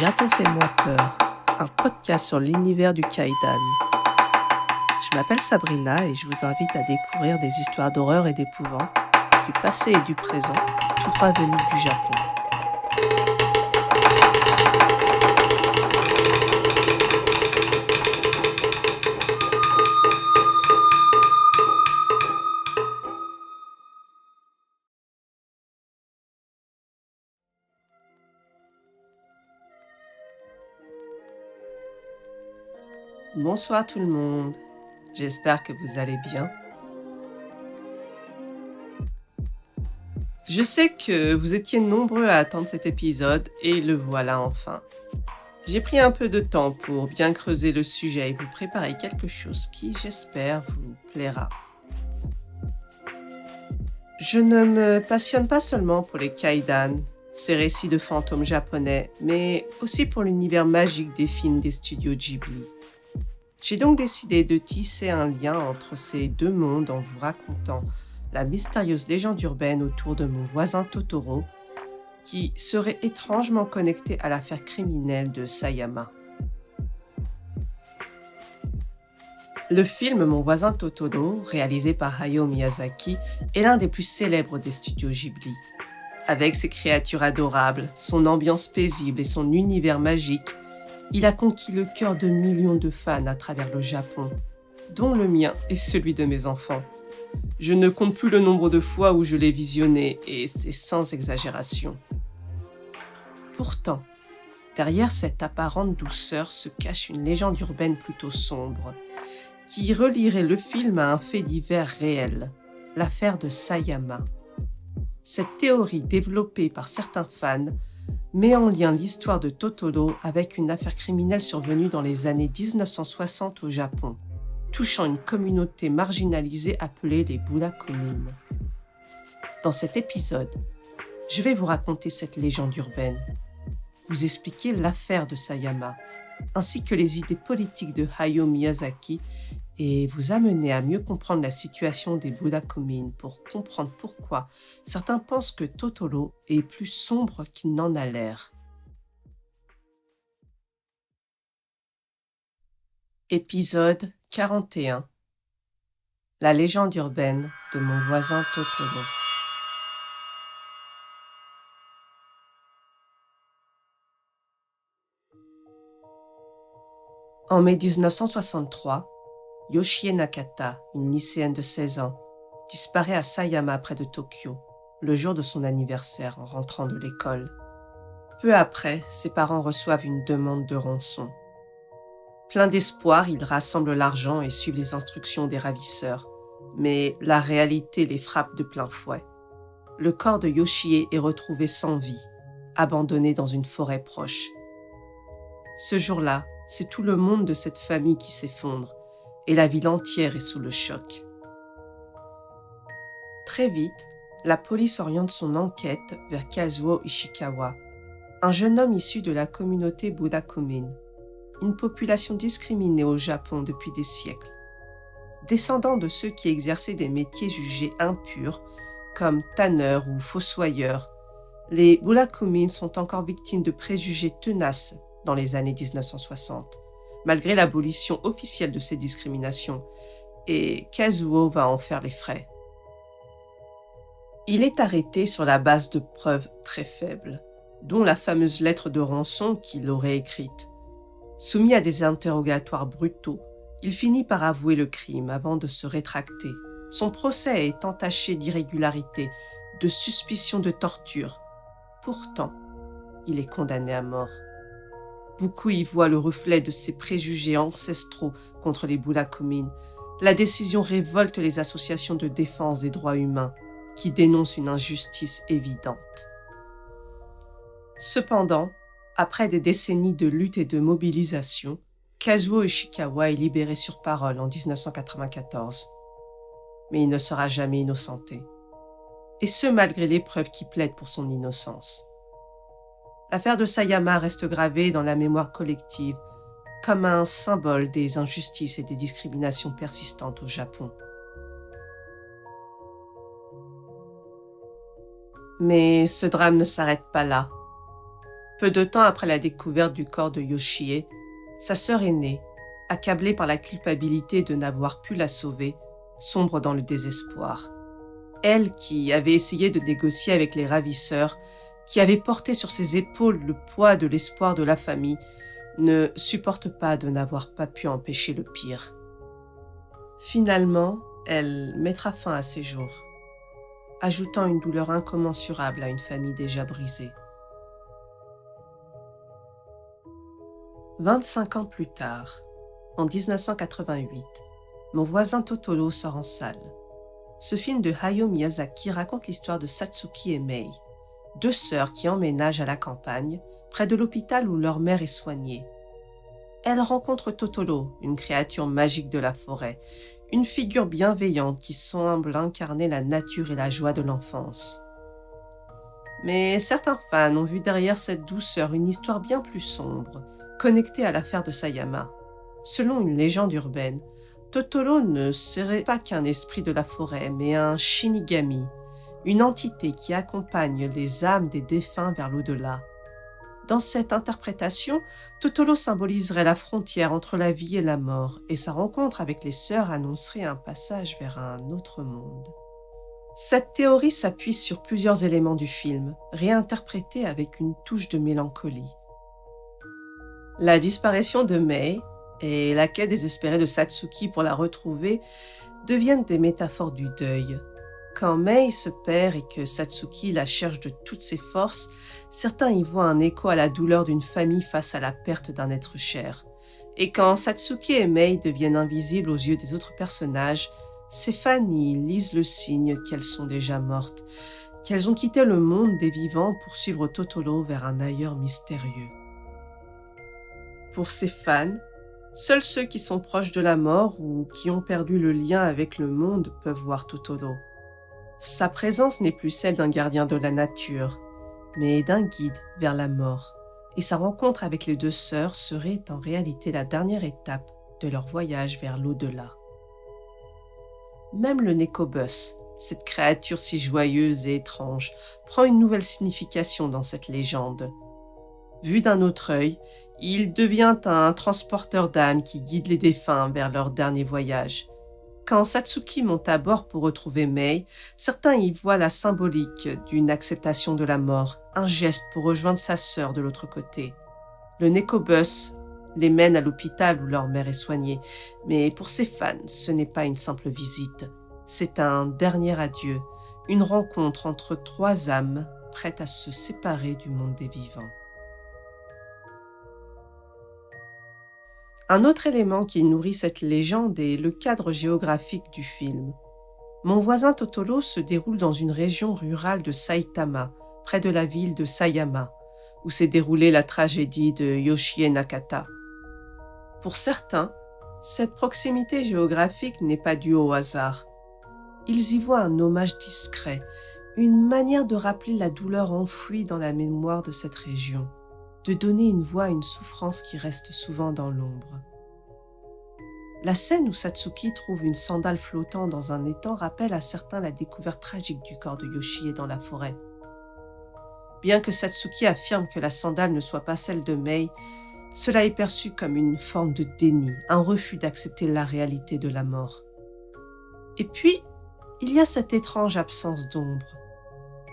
Japon fait-moi peur, un podcast sur l'univers du Kaidan. Je m'appelle Sabrina et je vous invite à découvrir des histoires d'horreur et d'épouvante, du passé et du présent, tout droit venus du Japon. Bonsoir tout le monde, j'espère que vous allez bien. Je sais que vous étiez nombreux à attendre cet épisode et le voilà enfin. J'ai pris un peu de temps pour bien creuser le sujet et vous préparer quelque chose qui, j'espère, vous plaira. Je ne me passionne pas seulement pour les Kaidan, ces récits de fantômes japonais, mais aussi pour l'univers magique des films des studios Ghibli. J'ai donc décidé de tisser un lien entre ces deux mondes en vous racontant la mystérieuse légende urbaine autour de mon voisin Totoro, qui serait étrangement connecté à l'affaire criminelle de Sayama. Le film Mon voisin Totoro, réalisé par Hayao Miyazaki, est l'un des plus célèbres des studios Ghibli. Avec ses créatures adorables, son ambiance paisible et son univers magique, il a conquis le cœur de millions de fans à travers le Japon, dont le mien et celui de mes enfants. Je ne compte plus le nombre de fois où je l'ai visionné, et c'est sans exagération. Pourtant, derrière cette apparente douceur se cache une légende urbaine plutôt sombre, qui relierait le film à un fait divers réel, l'affaire de Sayama. Cette théorie développée par certains fans met en lien l'histoire de Totoro avec une affaire criminelle survenue dans les années 1960 au Japon, touchant une communauté marginalisée appelée les Burakumin. Dans cet épisode, je vais vous raconter cette légende urbaine, vous expliquer l'affaire de Sayama, ainsi que les idées politiques de Hayao Miyazaki et vous amener à mieux comprendre la situation des Burakumin pour comprendre pourquoi certains pensent que Totoro est plus sombre qu'il n'en a l'air. Épisode 41. La légende urbaine de mon voisin Totoro. En mai 1963, Yoshie Nakata, une lycéenne de 16 ans, disparaît à Sayama près de Tokyo, le jour de son anniversaire en rentrant de l'école. Peu après, ses parents reçoivent une demande de rançon. Plein d'espoir, ils rassemblent l'argent et suivent les instructions des ravisseurs, mais la réalité les frappe de plein fouet. Le corps de Yoshie est retrouvé sans vie, abandonné dans une forêt proche. Ce jour-là, c'est tout le monde de cette famille qui s'effondre, et la ville entière est sous le choc. Très vite, la police oriente son enquête vers Kazuo Ishikawa, un jeune homme issu de la communauté Burakumin, une population discriminée au Japon depuis des siècles. Descendant de ceux qui exerçaient des métiers jugés impurs, comme tanneurs ou fossoyeurs, les Burakumin sont encore victimes de préjugés tenaces dans les années 1960. Malgré l'abolition officielle de ces discriminations, et Kazuo va en faire les frais. Il est arrêté sur la base de preuves très faibles, dont la fameuse lettre de rançon qu'il aurait écrite. Soumis à des interrogatoires brutaux, il finit par avouer le crime avant de se rétracter. Son procès est entaché d'irrégularités, de suspicions de torture. Pourtant, il est condamné à mort. Beaucoup y voient le reflet de ces préjugés ancestraux contre les Burakumin. La décision révolte les associations de défense des droits humains qui dénoncent une injustice évidente. Cependant, après des décennies de lutte et de mobilisation, Kazuo Ishikawa est libéré sur parole en 1994. Mais il ne sera jamais innocenté. Et ce malgré les preuves qui plaident pour son innocence. L'affaire de Sayama reste gravée dans la mémoire collective comme un symbole des injustices et des discriminations persistantes au Japon. Mais ce drame ne s'arrête pas là. Peu de temps après la découverte du corps de Yoshie, sa sœur aînée, accablée par la culpabilité de n'avoir pu la sauver, sombre dans le désespoir. Elle qui avait essayé de négocier avec les ravisseurs, qui avait porté sur ses épaules le poids de l'espoir de la famille, ne supporte pas de n'avoir pas pu empêcher le pire. Finalement, elle mettra fin à ses jours, ajoutant une douleur incommensurable à une famille déjà brisée. 25 ans plus tard, en 1988, Mon voisin Totoro sort en salle. Ce film de Hayao Miyazaki raconte l'histoire de Satsuki et Mei, deux sœurs qui emménagent à la campagne, près de l'hôpital où leur mère est soignée. Elles rencontrent Totoro, une créature magique de la forêt, une figure bienveillante qui semble incarner la nature et la joie de l'enfance. Mais certains fans ont vu derrière cette douceur une histoire bien plus sombre, connectée à l'affaire de Sayama. Selon une légende urbaine, Totoro ne serait pas qu'un esprit de la forêt, mais un Shinigami, une entité qui accompagne les âmes des défunts vers l'au-delà. Dans cette interprétation, Totoro symboliserait la frontière entre la vie et la mort, et sa rencontre avec les sœurs annoncerait un passage vers un autre monde. Cette théorie s'appuie sur plusieurs éléments du film, réinterprétés avec une touche de mélancolie. La disparition de Mei et la quête désespérée de Satsuki pour la retrouver deviennent des métaphores du deuil. Quand Mei se perd et que Satsuki la cherche de toutes ses forces, certains y voient un écho à la douleur d'une famille face à la perte d'un être cher. Et quand Satsuki et Mei deviennent invisibles aux yeux des autres personnages, ces fans y lisent le signe qu'elles sont déjà mortes, qu'elles ont quitté le monde des vivants pour suivre Totoro vers un ailleurs mystérieux. Pour ces fans, seuls ceux qui sont proches de la mort ou qui ont perdu le lien avec le monde peuvent voir Totoro. Sa présence n'est plus celle d'un gardien de la nature, mais d'un guide vers la mort, et sa rencontre avec les deux sœurs serait en réalité la dernière étape de leur voyage vers l'au-delà. Même le Nekobus, cette créature si joyeuse et étrange, prend une nouvelle signification dans cette légende. Vu d'un autre œil, il devient un transporteur d'âmes qui guide les défunts vers leur dernier voyage. Quand Satsuki monte à bord pour retrouver Mei, certains y voient la symbolique d'une acceptation de la mort, un geste pour rejoindre sa sœur de l'autre côté. Le Nekobus les mène à l'hôpital où leur mère est soignée, mais pour ses fans, ce n'est pas une simple visite. C'est un dernier adieu, une rencontre entre trois âmes prêtes à se séparer du monde des vivants. Un autre élément qui nourrit cette légende est le cadre géographique du film. Mon voisin Totoro se déroule dans une région rurale de Saitama, près de la ville de Sayama, où s'est déroulée la tragédie de Yoshie Nakata. Pour certains, cette proximité géographique n'est pas due au hasard. Ils y voient un hommage discret, une manière de rappeler la douleur enfouie dans la mémoire de cette région, de donner une voix à une souffrance qui reste souvent dans l'ombre. La scène où Satsuki trouve une sandale flottant dans un étang rappelle à certains la découverte tragique du corps de Yoshie dans la forêt. Bien que Satsuki affirme que la sandale ne soit pas celle de Mei, cela est perçu comme une forme de déni, un refus d'accepter la réalité de la mort. Et puis, il y a cette étrange absence d'ombre.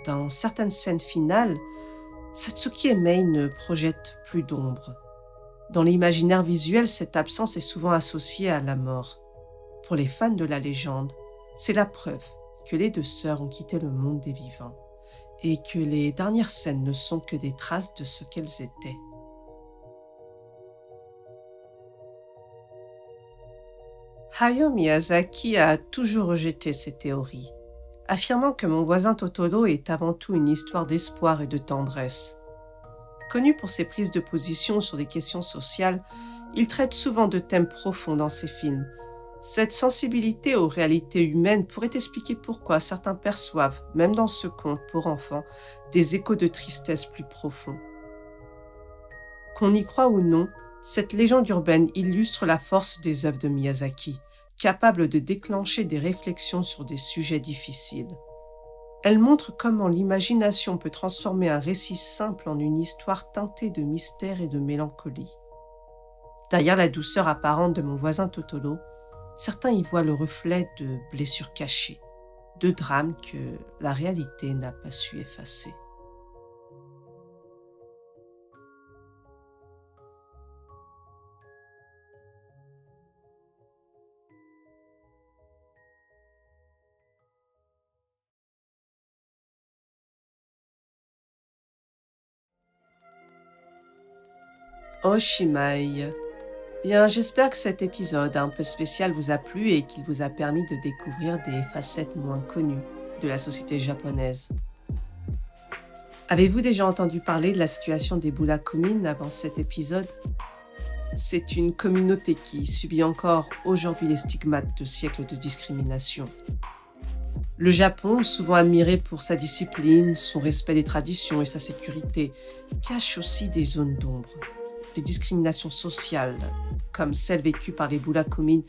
Dans certaines scènes finales, Satsuki et Mei ne projettent plus d'ombre. Dans l'imaginaire visuel, cette absence est souvent associée à la mort. Pour les fans de la légende, c'est la preuve que les deux sœurs ont quitté le monde des vivants et que les dernières scènes ne sont que des traces de ce qu'elles étaient. Hayao Miyazaki a toujours rejeté ces théories, affirmant que Mon voisin Totoro est avant tout une histoire d'espoir et de tendresse. Connu pour ses prises de position sur des questions sociales, il traite souvent de thèmes profonds dans ses films. Cette sensibilité aux réalités humaines pourrait expliquer pourquoi certains perçoivent, même dans ce conte pour enfants, des échos de tristesse plus profonds. Qu'on y croit ou non, cette légende urbaine illustre la force des œuvres de Miyazaki, capable de déclencher des réflexions sur des sujets difficiles. Elle montre comment l'imagination peut transformer un récit simple en une histoire teintée de mystère et de mélancolie. Derrière la douceur apparente de Mon voisin Totoro, certains y voient le reflet de blessures cachées, de drames que la réalité n'a pas su effacer. Oshimai. Bien, j'espère que cet épisode un peu spécial vous a plu et qu'il vous a permis de découvrir des facettes moins connues de la société japonaise. Avez-vous déjà entendu parler de la situation des Bulakumin avant cet épisode? C'est une communauté qui subit encore aujourd'hui les stigmates de siècles de discrimination. Le Japon, souvent admiré pour sa discipline, son respect des traditions et sa sécurité, cache aussi des zones d'ombre. Les discriminations sociales, comme celles vécues par les Bulakumin,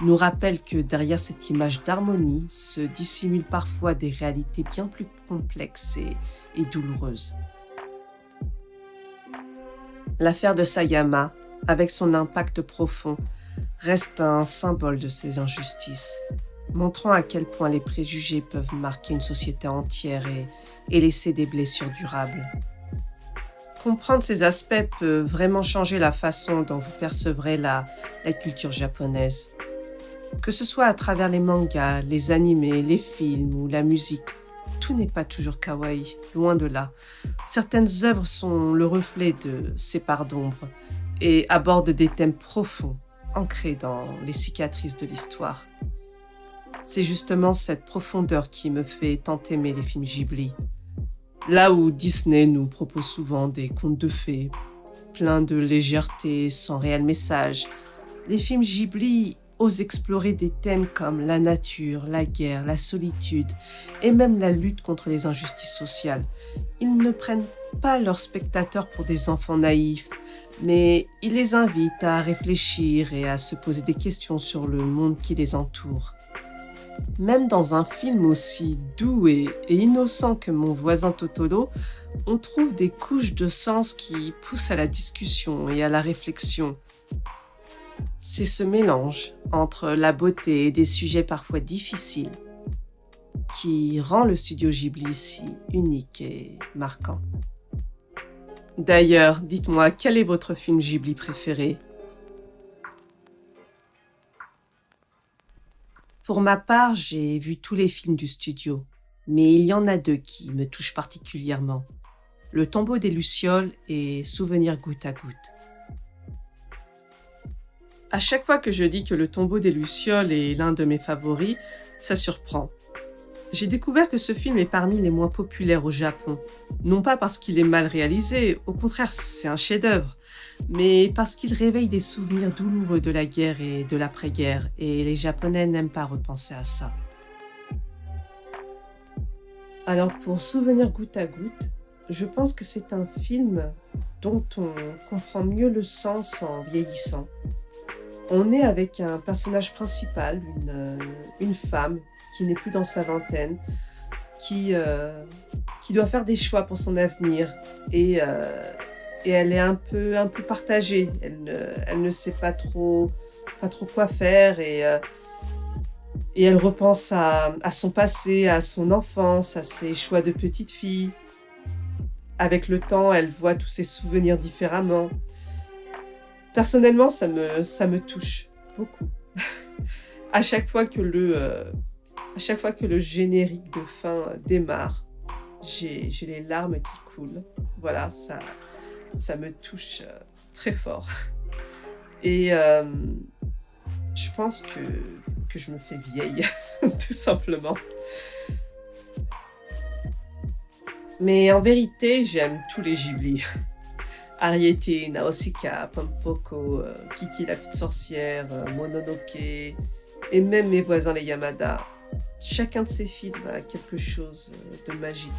nous rappellent que derrière cette image d'harmonie se dissimulent parfois des réalités bien plus complexes et douloureuses. L'affaire de Sayama, avec son impact profond, reste un symbole de ces injustices, montrant à quel point les préjugés peuvent marquer une société entière et laisser des blessures durables. Comprendre ces aspects peut vraiment changer la façon dont vous percevrez la culture japonaise. Que ce soit à travers les mangas, les animés, les films ou la musique, tout n'est pas toujours kawaii, loin de là. Certaines œuvres sont le reflet de ces parts d'ombre et abordent des thèmes profonds, ancrés dans les cicatrices de l'histoire. C'est justement cette profondeur qui me fait tant aimer les films Ghibli. Là où Disney nous propose souvent des contes de fées, pleins de légèreté, sans réel message, les films Ghibli osent explorer des thèmes comme la nature, la guerre, la solitude et même la lutte contre les injustices sociales. Ils ne prennent pas leurs spectateurs pour des enfants naïfs, mais ils les invitent à réfléchir et à se poser des questions sur le monde qui les entoure. Même dans un film aussi doux et innocent que Mon voisin Totoro, on trouve des couches de sens qui poussent à la discussion et à la réflexion. C'est ce mélange entre la beauté et des sujets parfois difficiles qui rend le studio Ghibli si unique et marquant. D'ailleurs, dites-moi, quel est votre film Ghibli préféré ? Pour ma part, j'ai vu tous les films du studio, mais il y en a deux qui me touchent particulièrement. Le tombeau des Lucioles et Souvenir goutte à goutte. À chaque fois que je dis que le tombeau des Lucioles est l'un de mes favoris, ça surprend. J'ai découvert que ce film est parmi les moins populaires au Japon. Non pas parce qu'il est mal réalisé, au contraire, c'est un chef-d'œuvre, mais parce qu'il réveille des souvenirs douloureux de la guerre et de l'après-guerre, et les Japonais n'aiment pas repenser à ça. Alors pour Souvenir goutte à goutte, je pense que c'est un film dont on comprend mieux le sens en vieillissant. On est avec un personnage principal, une femme qui n'est plus dans sa vingtaine, qui doit faire des choix pour son avenir et elle est un peu partagée. Elle ne sait pas trop quoi faire et elle repense à son passé, à son enfance, à ses choix de petite fille. Avec le temps, elle voit tous ses souvenirs différemment. Personnellement, ça me touche beaucoup. À chaque fois que le générique de fin démarre, j'ai les larmes qui coulent. Voilà, ça me touche très fort. Et je pense que je me fais vieille, tout simplement. Mais en vérité, j'aime tous les Ghibli. Arrietty, Nausicaa, Pompoko, Kiki la petite sorcière, Mononoke, et même Mes voisins les Yamada. Chacun de ces films a quelque chose de magique.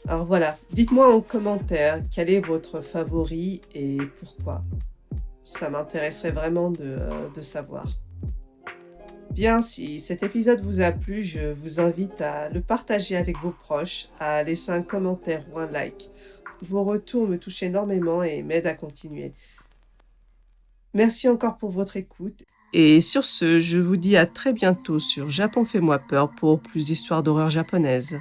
Alors voilà, dites-moi en commentaire quel est votre favori et pourquoi. Ça m'intéresserait vraiment de savoir. Bien, si cet épisode vous a plu, je vous invite à le partager avec vos proches, à laisser un commentaire ou un like. Vos retours me touchent énormément et m'aident à continuer. Merci encore pour votre écoute. Et sur ce, je vous dis à très bientôt sur Japon fait-moi peur pour plus d'histoires d'horreur japonaises.